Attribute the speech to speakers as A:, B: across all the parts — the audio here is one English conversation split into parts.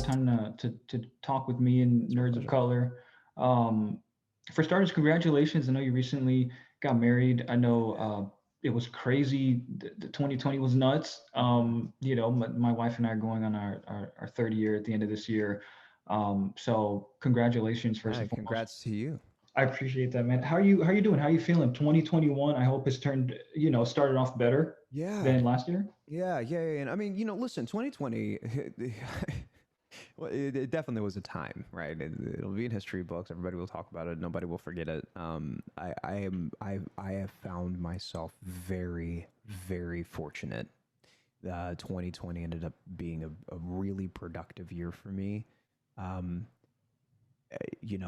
A: time to talk with me and
B: It's my
A: Nerds of
B: pleasure.
A: Color. Um, for starters, congratulations. I know you recently got married. I know it was crazy. The 2020 was nuts.
B: Hmm.
A: My wife and I are going on our third year at the end of this year. So congratulations first and foremost.
B: Congrats to you.
A: I appreciate that, man. How you doing? How you feeling? 2021, I hope it's started off better
B: Yeah,
A: than last year.
B: yeah. And I mean, listen, 2020, well, it definitely was a time, right? It'll be in history books. Everybody will talk about it. Nobody will forget it. I have found myself very, very fortunate. 2020 ended up being a really productive year for me. Um,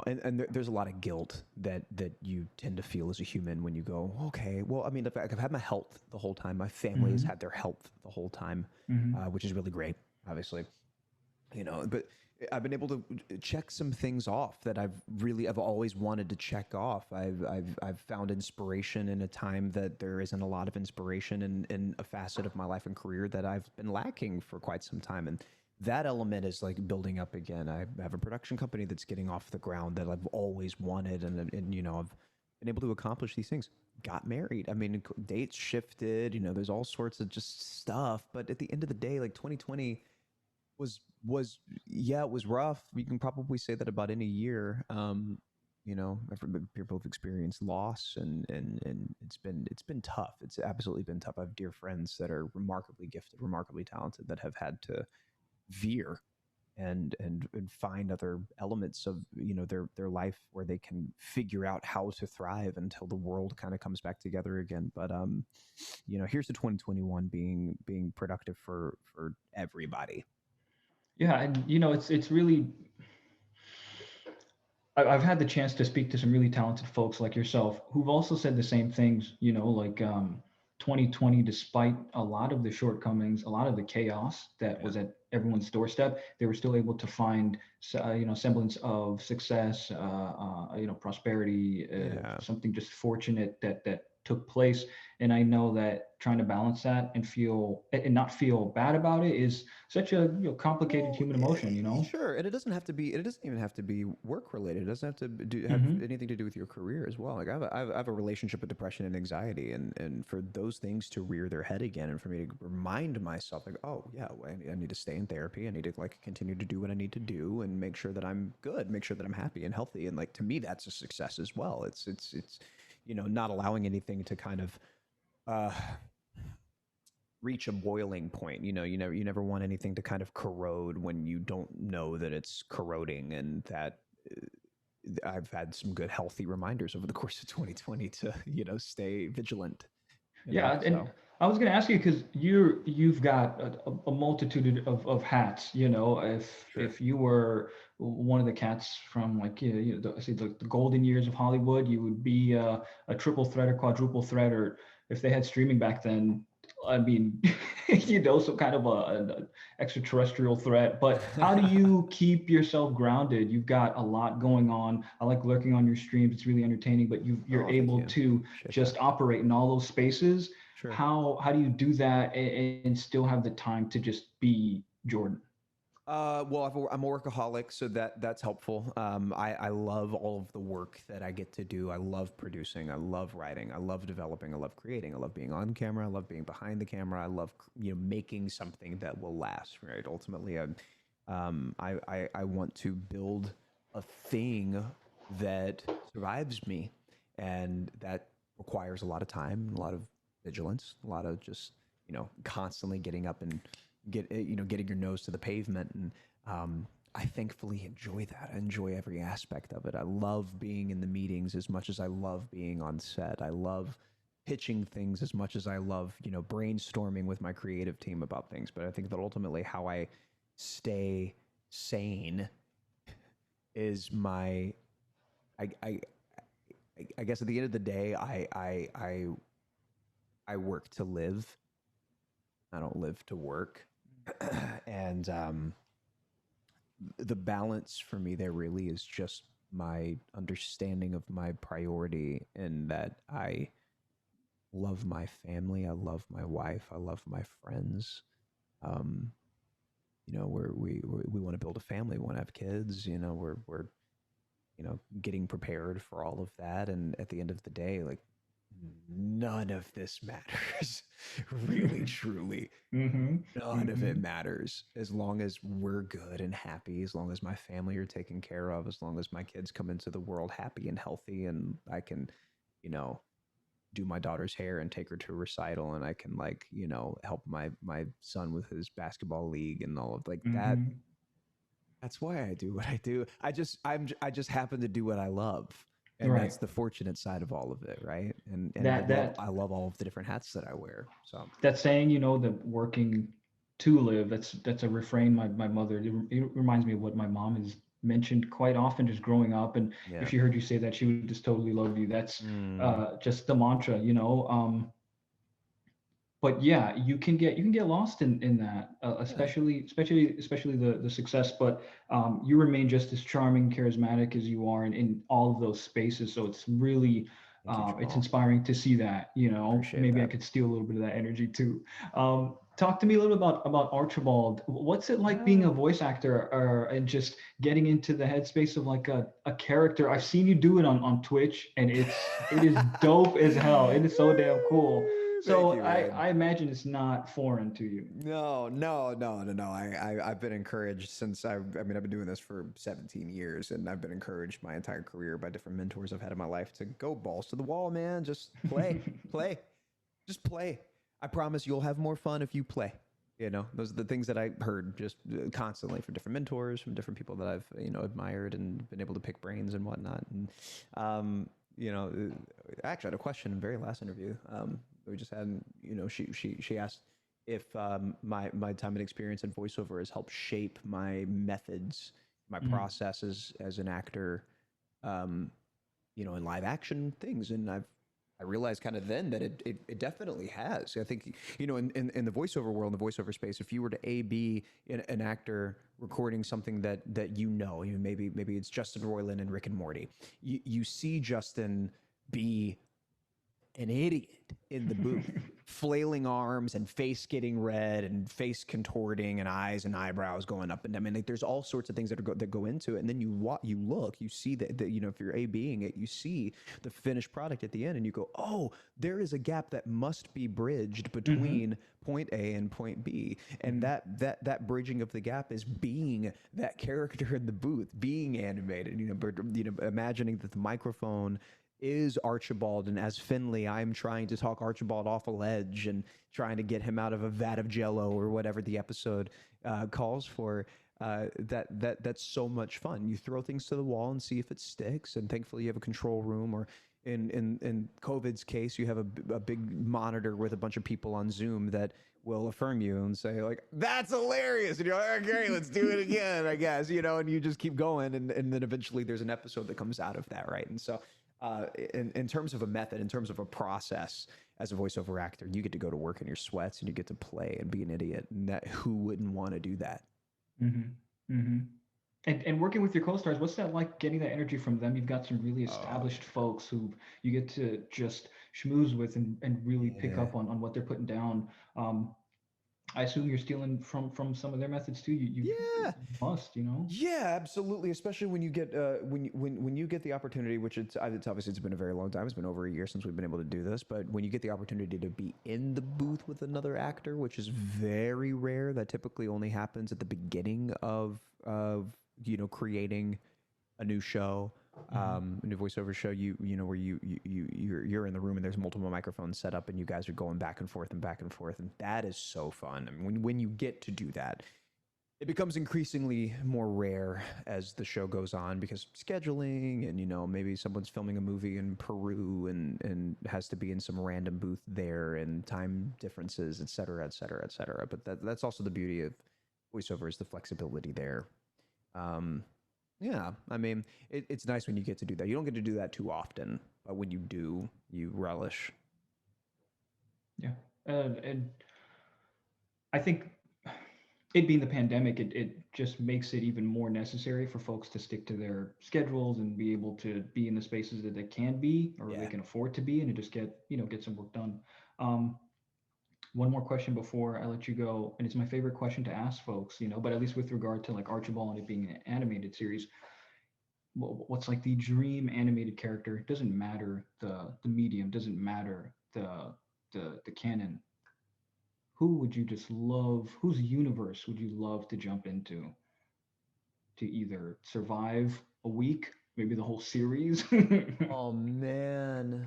B: and there's a lot of guilt that you tend to feel as a human when you go, okay, well, I mean, I've had my health the whole time. My family has
A: Mm-hmm.
B: had their health the whole time,
A: Mm-hmm.
B: which is really great, obviously. But I've been able to check some things off that I've always wanted to check off. I've found inspiration in a time that there isn't a lot of inspiration in a facet of my life and career that I've been lacking for quite some time. And that element is like building up again. I have a production company that's getting off the ground that I've always wanted, and I've been able to accomplish these things. Got married. I mean, dates shifted. There's all sorts of just stuff. But at the end of the day, like 2020 was yeah, it was rough. You can probably say that about any year. People have experienced loss, and it's been tough. It's absolutely been tough. I have dear friends that are remarkably gifted, remarkably talented, that have had to veer and find other elements of their life where they can figure out how to thrive until the world kind of comes back together again. But here's the 2021 being productive for everybody.
A: Yeah, and it's really. I've had the chance to speak to some really talented folks like yourself who've also said the same things. 2020, despite a lot of the shortcomings, a lot of the chaos that
B: Yeah.
A: was at everyone's doorstep, they were still able to find, semblance of success, prosperity,
B: Yeah.
A: something just fortunate that took place. And I know that trying to balance that and not feel bad about it is such a complicated
B: Well,
A: human emotion.
B: sure, and it doesn't have to be. It doesn't even have to be work related. It doesn't have to have
A: Hmm.
B: anything to do with your career as well. Like I have a relationship with depression and anxiety, and for those things to rear their head again, and for me to remind myself, like, oh yeah, well, I need to stay in therapy. I need to like continue to do what I need to do, and make sure that I'm good, make sure that I'm happy and healthy, and like to me, that's a success as well. It's not allowing anything to kind of uh reach a boiling point. You never want anything to kind of corrode when you don't know that it's corroding, and that I've had some good healthy reminders over the course of 2020 to stay vigilant.
A: Yeah, and
B: So
A: I was going to ask you because you've got a multitude of hats.
B: sure.
A: If you were one of the cats from like I say the golden years of Hollywood, you would be a triple threat or quadruple threat, or if they had streaming back then, I mean, some kind of an extraterrestrial threat. But how do you keep yourself grounded? You've got a lot going on. I like lurking on your streams; it's really entertaining. But you're
B: Oh, thank
A: able
B: you.
A: to
B: Appreciate that.
A: just operate in all those spaces.
B: Sure.
A: How do you do that and still have the time to just be Jordan?
B: Well, I'm a workaholic, so that's helpful. I love all of the work that I get to do. I love producing. I love writing. I love developing. I love creating. I love being on camera. I love being behind the camera. I love making something that will last. Right. Ultimately, I want to build a thing that survives me, and that requires a lot of time, a lot of vigilance, a lot of just constantly getting up and getting your nose to the pavement. And I thankfully enjoy that. I enjoy every aspect of it. I love being in the meetings as much as I love being on set. I love pitching things as much as I love brainstorming with my creative team about things. But I think that ultimately how I stay sane is my I I I guess at the end of the day, I work to live. I don't live to work. And the balance for me there really is just my understanding of my priority, and that I love my family, I love my wife, I love my friends. Um, you know, we want to build a family, we want to have kids, you know, we're you know, getting prepared for all of that. And at the end of the day, like, none of this matters. Really, truly,
A: Mm-hmm.
B: none of it
A: Mm-hmm.
B: matters as long as we're good and happy, as long as my family are taken care of, as long as my kids come into the world happy and healthy, and I can, you know, do my daughter's hair and take her to a recital, and I can, like, you know, help my son with his basketball league and all of like that.
A: Mm-hmm.
B: That's why I do what I do. I just happen to do what I love. And
A: Right.
B: that's the fortunate side of all of it, right? And
A: That that
B: I love all of the different hats that I wear. So,
A: that saying, that working to live, that's a refrain my mother, it reminds me of what my mom has mentioned quite often just growing up. And if
B: yeah.
A: she heard you say that, she would just totally love you. That's
B: Mm,
A: just the mantra, but yeah, you can get lost in that,
B: yeah.
A: especially the success. But you remain just as charming, charismatic as you are in all of those spaces. So it's really
B: Thank you,
A: it's
B: Jamal.
A: inspiring to see that.
B: Appreciate
A: Maybe I
B: that.
A: could steal a little bit of that energy too. Talk to me a little bit about Archibald. What's it like being
B: Yeah.
A: a voice actor, and just getting into the headspace of like a character? I've seen you do it on Twitch, and it is dope as hell. It is so damn cool.
B: Thank
A: So
B: you,
A: I,
B: man.
A: I imagine it's not foreign to you.
B: No, no, no, no, no. I've been encouraged since I mean, I've been doing this for 17 years, and I've been encouraged my entire career by different mentors I've had in my life to go balls to the wall, man. Just play, play, just play. I promise you'll have more fun if you play. You know, those are the things that I heard just constantly from different mentors, from different people that I've, you know, admired and been able to pick brains and whatnot. And, you know, actually, I had a question in the very last interview we just had. You know, she asked if my time and experience in voiceover has helped shape my methods, my
A: Mhm.
B: processes as an actor, um, you know, in live action things. And I realized kind of then that it definitely has. I think, you know, in the voiceover world, in the voiceover space, if you were to be an actor recording something that maybe it's Justin Roiland and Rick and Morty, you see Justin be an idiot in the booth, flailing arms and face getting red and face contorting and eyes and eyebrows going up and down. I mean, like, there's all sorts of things that go into it. And then you look, you see that, you know, if you're being it, you see the finished product at the end, and you go, oh, there is a gap that must be bridged
A: Mhm.
B: between point A and point B, and
A: Mhm.
B: that bridging of the gap is being that character in the booth, being animated. You know, imagining that the microphone is Archibald, and as Finley, I'm trying to talk Archibald off a ledge and trying to get him out of a vat of Jello or whatever the episode calls for. That's so much fun. You throw things to the wall and see if it sticks, and thankfully you have a control room, or in COVID's case, you have a big monitor with a bunch of people on Zoom that will affirm you and say, like, that's hilarious, and you're like, okay, let's do it again, I guess, you know, and you just keep going, and then eventually there's an episode that comes out of that, right? And so in terms of a method, in terms of a process, as a voiceover actor, you get to go to work in your sweats and you get to play and be an idiot. And that, who wouldn't want to do that?
A: Mhm. Mhm. And working with your co-stars, what's that like getting that energy from them? You've got some really
B: Oh
A: established folks who you get to just schmooze with and really pick
B: yeah,
A: up on what they're putting down. Um, I assume you're stealing from some of their methods too. You
B: yeah.
A: must.
B: Yeah, absolutely. Especially when you get when you get the opportunity, which it's obviously it's been a very long time. It's been over a year since we've been able to do this. But when you get the opportunity to be in the booth with another actor, which is very rare, that typically only happens at the beginning of you know, creating a new show,
A: Mhm.
B: a new voiceover show. You know, where you're in the room and there's multiple microphones set up and you guys are going back and forth and back and forth, and that is so fun. I mean, when you get to do that, it becomes increasingly more rare as the show goes on because scheduling, and, you know, maybe someone's filming a movie in Peru and has to be in some random booth there, and time differences, et cetera, et cetera, et cetera. But that's also the beauty of voiceover, is the flexibility there. um, yeah, I mean, it's nice when you get to do that. You don't get to do that too often, but when you do, you relish.
A: Yeah. And I think it being the pandemic, it just makes it even more necessary for folks to stick to their schedules and be able to be in the spaces that they can be or they
B: Yeah.
A: can afford to be, and to just get some work done. Um, one more question before I let you go, and it's my favorite question to ask folks, but at least with regard to like Archibald and it being an animated series, what's like the dream animated character? It doesn't matter the medium, doesn't matter the canon. Who would you just love? Whose universe would you love to jump into to either survive a week, maybe the whole series?
B: Oh man.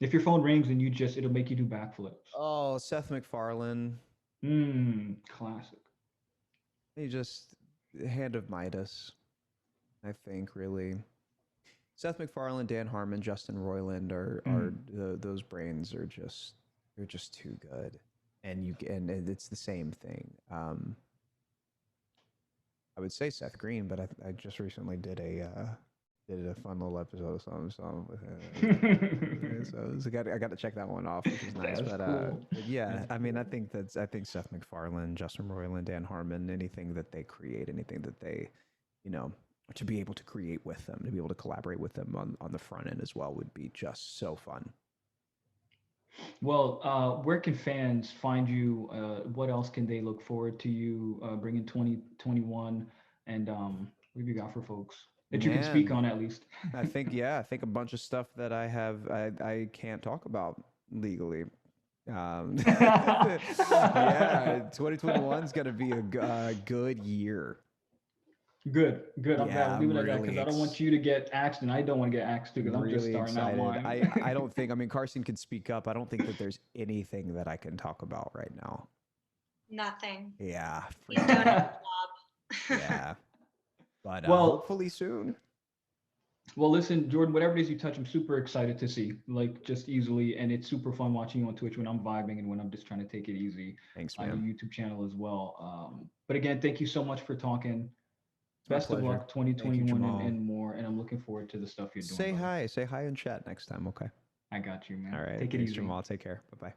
A: If your phone rings and it'll make you do backflips.
B: Oh, Seth MacFarlane.
A: Classic.
B: He just Hand of Midas, I think, really. Seth MacFarlane, Dan Harmon, Justin Roiland those brains are just they're just too good, and it's the same thing. I would say Seth Green, but I just recently did a fun little episode of something with him. So I got to check that one off, which is nice.
A: That's cool.
B: But yeah,
A: That's
B: I mean,
A: cool.
B: I think Seth MacFarlane, Justin Roiland, Dan Harmon, anything that they create, anything that they, to be able to create with them, to be able to collaborate with them on the front end as well would be just so fun.
A: Well, where can fans find you? What else can they look forward to you bringing 2021? And what have you got for folks that you can speak
B: Man,
A: on at least?
B: I think a bunch of stuff that I can't talk about legally. Yeah, 2021 is gonna be a good year.
A: Good, good. I'm glad.
B: Yeah,
A: We'll leave
B: I'm
A: it at that because
B: really
A: I don't want you to get axed, and I don't want to get axed too because I'm just
B: really
A: starting out
B: excited.
A: mine.
B: I don't think, I mean, Carson can speak up. I don't think that there's anything that I can talk about right now.
C: Nothing.
B: Yeah,
C: He's doing a good job.
B: yeah, but
A: Well,
B: hopefully soon.
A: Well, listen, Jordan, whatever it is you touch, I'm super excited to see, like just easily. And it's super fun watching you on Twitch when I'm vibing and when I'm just trying to take it easy.
B: Thanks,
A: On your
B: man.
A: YouTube channel as well. But again, thank you so much for talking.
B: It's my
A: Best of
B: pleasure.
A: luck
B: Thank you,
A: 2021
B: Jamal.
A: and more. And I'm looking forward to the stuff you're doing.
B: Say hi in chat next time. Okay.
A: I got you, man.
B: All right.
A: Take it
B: Thanks,
A: easy.
B: Jamal. Take care. Bye bye.